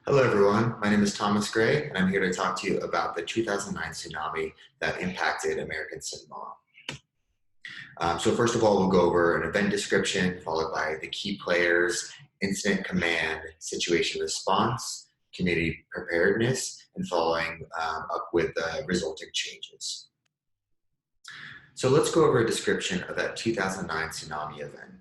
Hello, everyone. My name is Thomas Gray, and I'm here to talk to you about the 2009 tsunami that impacted American Samoa. So first of all, we'll go over an event description, followed by the key players, incident command, situation response, community preparedness, and following up with the resulting changes. So let's go over a description of that 2009 tsunami event.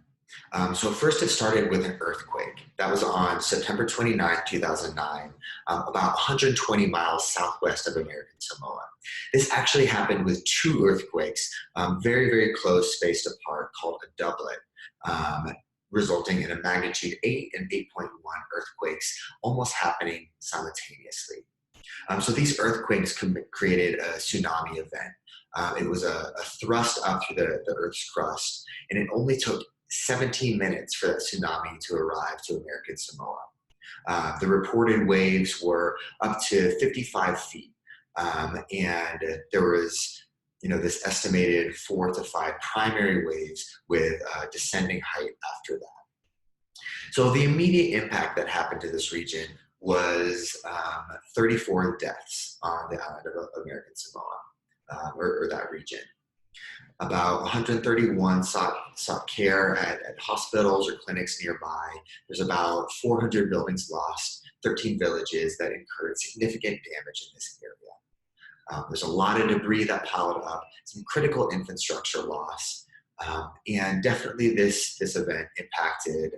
So first it started with an earthquake. That was on September 29th, 2009, about 120 miles southwest of American Samoa. This actually happened with two earthquakes, very, very close, spaced apart, called a doublet, resulting in a magnitude 8 and 8.1 earthquakes almost happening simultaneously. So these earthquakes created a tsunami event. It was a thrust up through the Earth's crust, and it only took 17 minutes for that tsunami to arrive to American Samoa. The reported waves were up to 55 feet, and there was, this estimated 4 to 5 primary waves with descending height after that. So the immediate impact that happened to this region was 34 deaths on the island of American Samoa, or that region. About 131 sought care at hospitals or clinics nearby. There's about 400 buildings lost, 13 villages that incurred significant damage in this area. There's a lot of debris that piled up, some critical infrastructure loss, and definitely this event impacted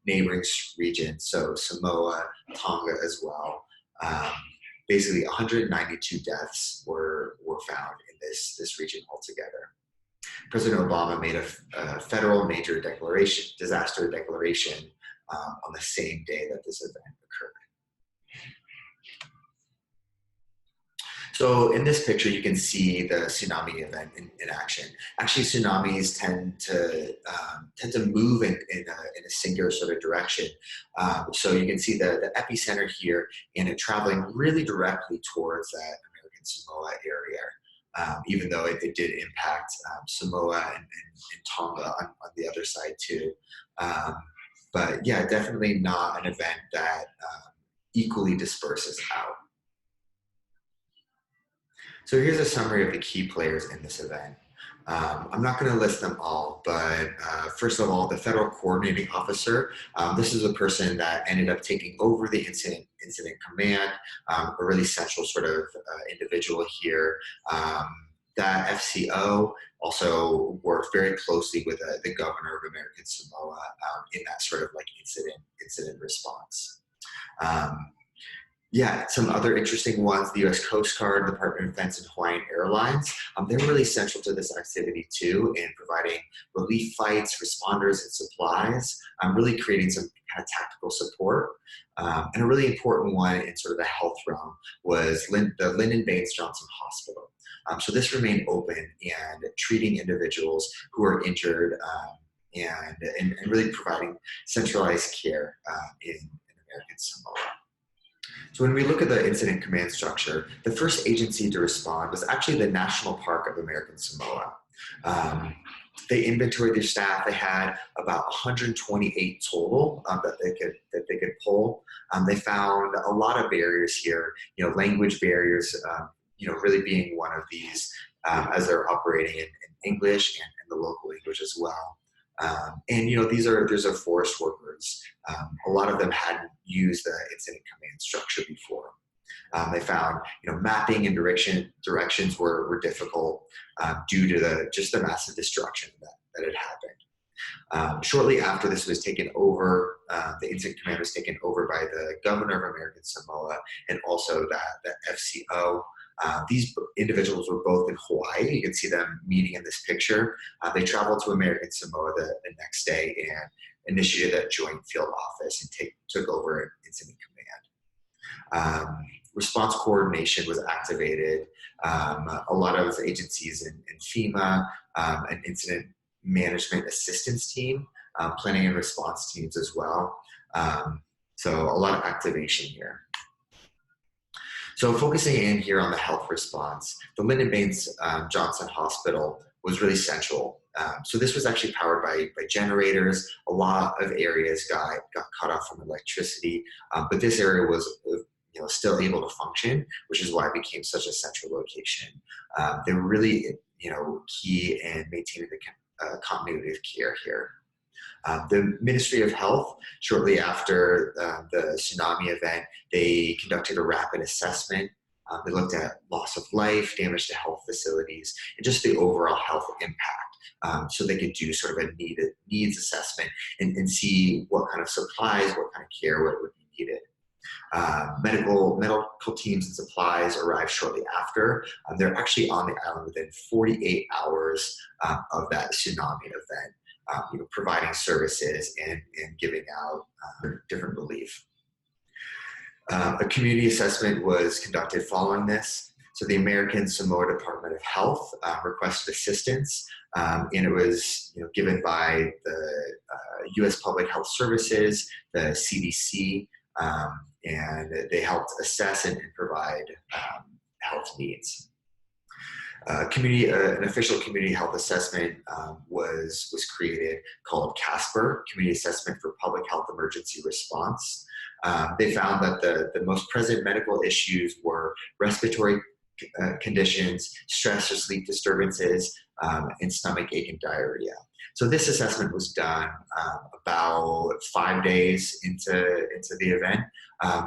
neighboring regions, so Samoa, Tonga as well. Basically 192 deaths were found in this region altogether. President Obama made a federal major disaster declaration on the same day that this event occurred. So in this picture, you can see the tsunami event in action. Actually, tsunamis tend to move in a singular sort of direction. So you can see the epicenter here, and it traveling really directly towards that American Samoa area, even though it did impact Samoa and Tonga on the other side too. But yeah, definitely not an event that equally disperses out. So here's a summary of the key players in this event. I'm not going to list them all, but first of all, the federal coordinating officer. This is a person that ended up taking over the incident command, a really central sort of individual here. That FCO also worked very closely with the governor of American Samoa in that sort of like incident response. Yeah, some other interesting ones, the U.S. Coast Guard, Department of Defense, and Hawaiian Airlines. They're really central to this activity too in providing relief flights, responders, and supplies, really creating some kind of tactical support. And a really important one in sort of the health realm was the Lyndon Baines Johnson Hospital. So this remained open and treating individuals who are injured and really providing centralized care in American Samoa. So when we look at the incident command structure, the first agency to respond was actually the National Park of American Samoa. They inventoried their staff. They had about 128 total that they could pull. They found a lot of barriers here, language barriers, really being one of these as they're operating in English and the local language as well. And these are forest workers. A lot of them hadn't used the incident command structure before. They found mapping and directions were difficult due to the massive destruction that had happened. Shortly after this was taken over, the incident command was taken over by the governor of American Samoa and also the FCO. These individuals were both in Hawaii. You can see them meeting in this picture. They traveled to American Samoa the next day and initiated that joint field office and took over incident command. Response coordination was activated. A lot of agencies in FEMA, an incident management assistance team, planning and response teams as well. So a lot of activation here. So focusing in here on the health response, the Lyndon Baines Johnson Hospital was really central So this was actually powered by generators. A lot of areas got cut off from electricity, but this area was still able to function, which is why it became such a central location. They were really key in maintaining the continuity of care here. The Ministry of Health, shortly after the tsunami event, they conducted a rapid assessment. They looked at loss of life, damage to health facilities, and just the overall health impact. So they could do sort of a needs assessment and see what kind of supplies, what kind of care, what would be needed. Medical teams and supplies arrived shortly after. They're actually on the island within 48 hours of that tsunami event, providing services and giving out different relief. A community assessment was conducted following this. So the American Samoa Department of Health requested assistance, and it was given by the U.S. Public Health Services, the CDC, and they helped assess and provide health needs. An official community health assessment was created called CASPER, Community Assessment for Public Health Emergency Response. They found that the most present medical issues were respiratory conditions, stress or sleep disturbances, and stomach ache and diarrhea. So this assessment was done about 5 days into the event.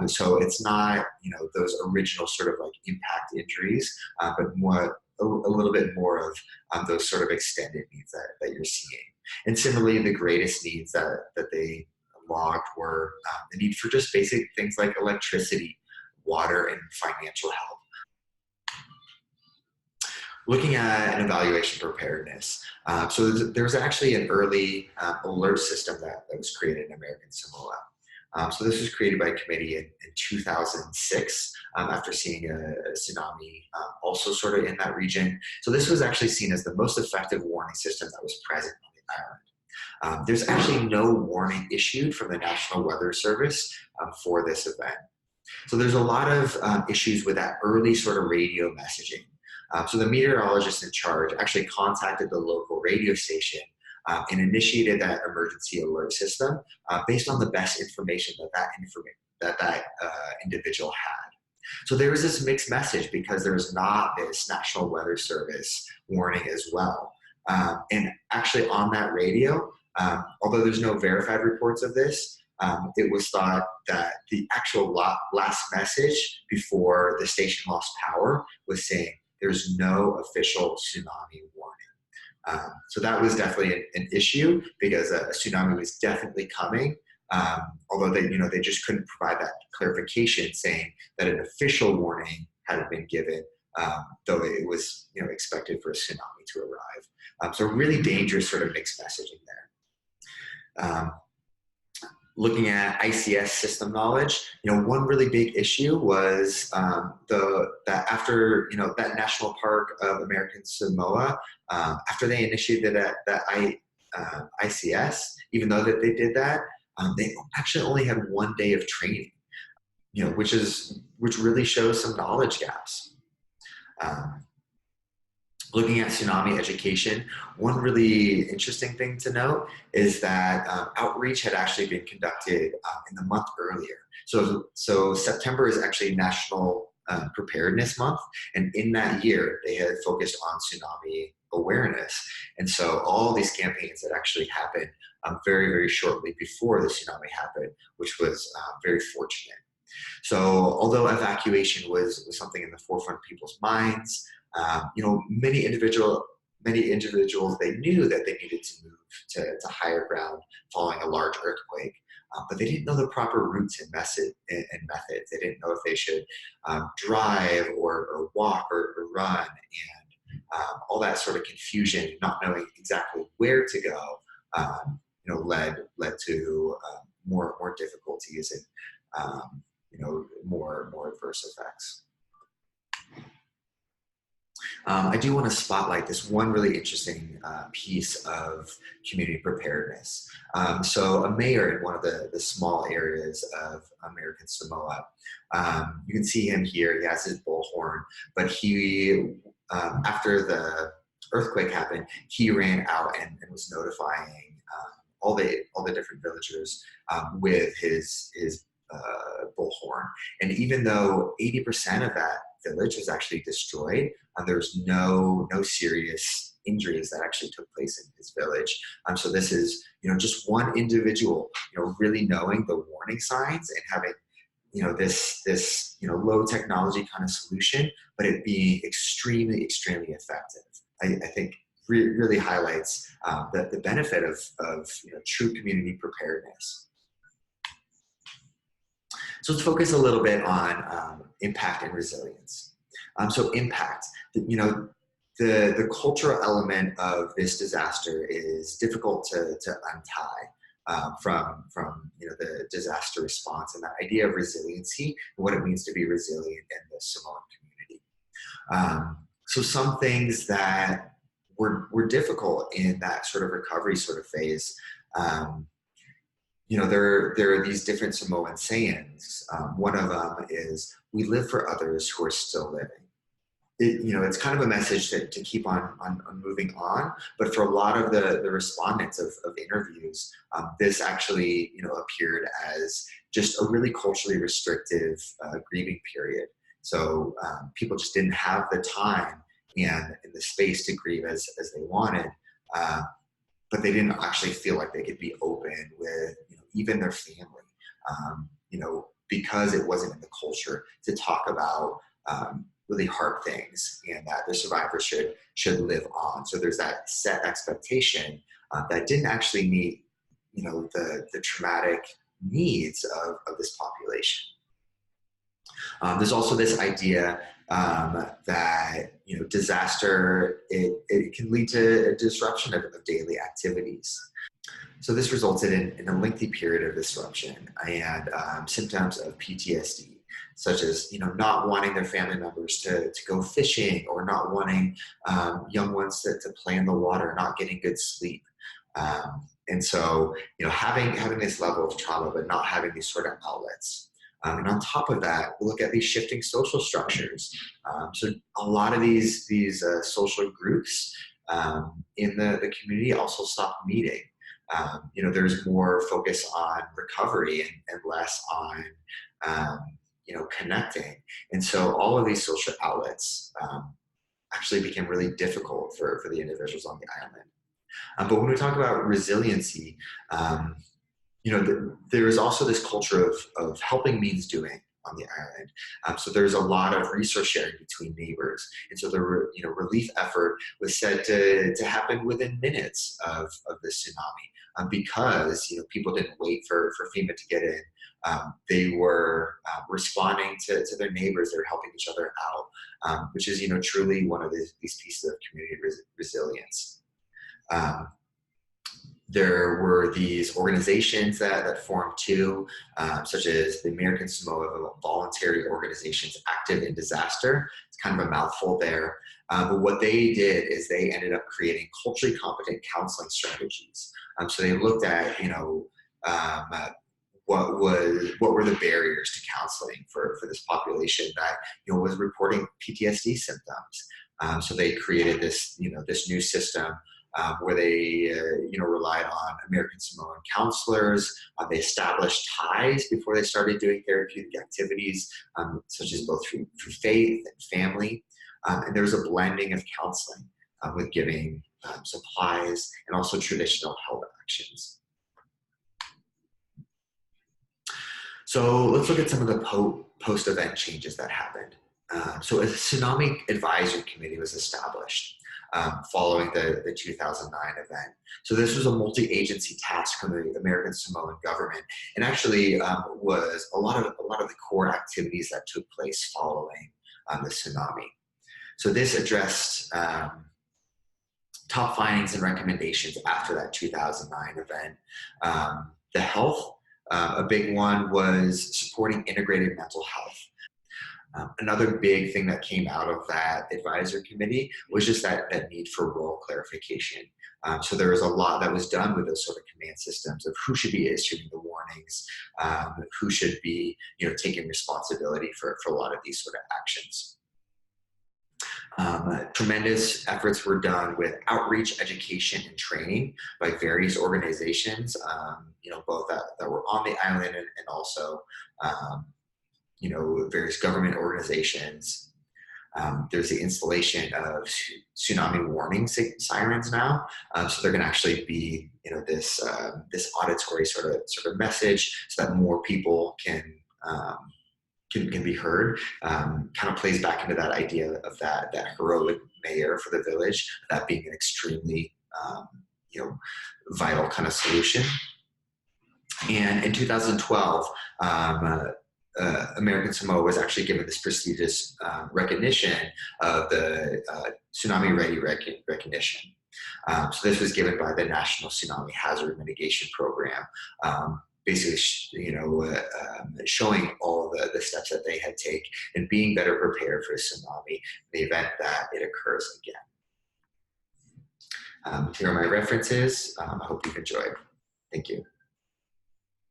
So it's not those original sort of like impact injuries, but more a little bit more of those sort of extended needs that you're seeing. And similarly, the greatest needs that they logged were the need for just basic things like electricity, water, and financial help. Looking at an evaluation preparedness. So there was actually an early alert system that was created in American Samoa. So this was created by a committee in 2006 after seeing a tsunami also sort of in that region. So this was actually seen as the most effective warning system that was present on the island. There's actually no warning issued from the National Weather Service for this event. So there's a lot of issues with that early sort of radio messaging. So the meteorologist in charge actually contacted the local radio station and initiated that emergency alert system based on the best information that individual had. So there was this mixed message because there was not this National Weather Service warning as well. And actually on that radio, although there's no verified reports of this, it was thought that the actual last message before the station lost power was saying there's no official tsunami warning. So that was definitely an issue because a tsunami was definitely coming. Although they just couldn't provide that clarification saying that an official warning hadn't been given, though it was expected for a tsunami to arrive. So really dangerous sort of mixed messaging there. Looking at ICS system knowledge, one really big issue was that after that National Park of American Samoa, after they initiated that ICS, even though that they did that, they actually only had 1 day of training, which really shows some knowledge gaps. Looking at tsunami education, one really interesting thing to note is that outreach had actually been conducted in the month earlier. So September is actually National Preparedness Month, and in that year, they had focused on tsunami awareness. And so all these campaigns had actually happened very, very shortly before the tsunami happened, which was very fortunate. So although evacuation was something in the forefront of people's minds, many individuals, they knew that they needed to move to higher ground following a large earthquake, but they didn't know the proper routes and methods. They didn't know if they should drive or walk or run, and all that sort of confusion, not knowing exactly where to go, led to more difficulties and more adverse effects. I do want to spotlight this one really interesting piece of community preparedness. So a mayor in one of the small areas of American Samoa, you can see him here, he has his bullhorn, but he, after earthquake happened, he ran out and was notifying all the different villagers with his bullhorn. And even though 80% of that village was actually destroyed, there was no serious injuries that actually took place in his village. So this is, just one individual, really knowing the warning signs and having, this low technology kind of solution, but it being extremely effective. I think really highlights the benefit of true community preparedness. So let's focus a little bit on impact and resilience. So impact, the cultural element of this disaster is difficult to untie from the disaster response, and the idea of resiliency and what it means to be resilient in the Samoan community. So some things that were difficult in that sort of recovery sort of phase. There are these different Samoan sayings. One of them is, "We live for others who are still living." It's kind of a message to keep on moving on. But for a lot of the respondents of interviews, this actually, appeared as just a really culturally restrictive grieving period. So people just didn't have the time and the space to grieve as they wanted. But they didn't actually feel like they could be open with even their family, because it wasn't in the culture to talk about really hard things, and that the survivor should live on. So there's that set expectation that didn't actually meet the traumatic needs of this population. There's also this idea that disaster, it can lead to a disruption of daily activities. So this resulted in a lengthy period of disruption and symptoms of PTSD, such as not wanting their family members to go fishing, or not wanting young ones to play in the water, not getting good sleep. And so having this level of trauma, but not having these sort of outlets. And on top of that, we look at these shifting social structures. So a lot of these social groups in the community also stopped meeting. There's more focus on recovery and less on connecting. And so all of these social outlets actually became really difficult for the individuals on the island. But when we talk about resiliency, there is also this culture of helping means doing on the island. So there's a lot of resource sharing between neighbors. And so the relief effort was said to happen within minutes of the tsunami, because people didn't wait for FEMA to get in. They were responding to their neighbors. They were helping each other out, which is truly one of these pieces of community resilience. There were these organizations that formed too, such as the American Samoa Voluntary Organizations Active in Disaster. It's kind of a mouthful there. But what they did is they ended up creating culturally competent counseling strategies. So they looked at, what were the barriers to counseling for this population that was reporting PTSD symptoms. So they created this this new system where they relied on American Samoan counselors. They established ties before they started doing therapeutic activities, such as both through faith and family. And there was a blending of counseling with giving supplies and also traditional health actions. So let's look at some of the post-event changes that happened. So a tsunami advisory committee was established following the 2009 event. So this was a multi-agency task from the American Samoan government, and actually was a lot of the core activities that took place following the tsunami. So this addressed top findings and recommendations after that 2009 event. The health, a big one was supporting integrated mental health. Another big thing that came out of that advisory committee was just that need for role clarification. So there was a lot that was done with those sort of command systems of who should be issuing the warnings, who should be taking responsibility for a lot of these sort of actions. Tremendous efforts were done with outreach, education, and training by various organizations, both that were on the island and also, various government organizations. There's the installation of tsunami warning sirens now, so they're going to actually be, this auditory sort of message, so that more people can be heard. Kind of plays back into that idea of that heroic mayor for the village, that being an extremely vital kind of solution. And in 2012, American Samoa was actually given this prestigious recognition of the Tsunami Ready recognition. So this was given by the National Tsunami Hazard Mitigation Program, basically, showing all the steps that they had taken and being better prepared for a tsunami in the event that it occurs again. Here are my references. I hope you've enjoyed. Thank you.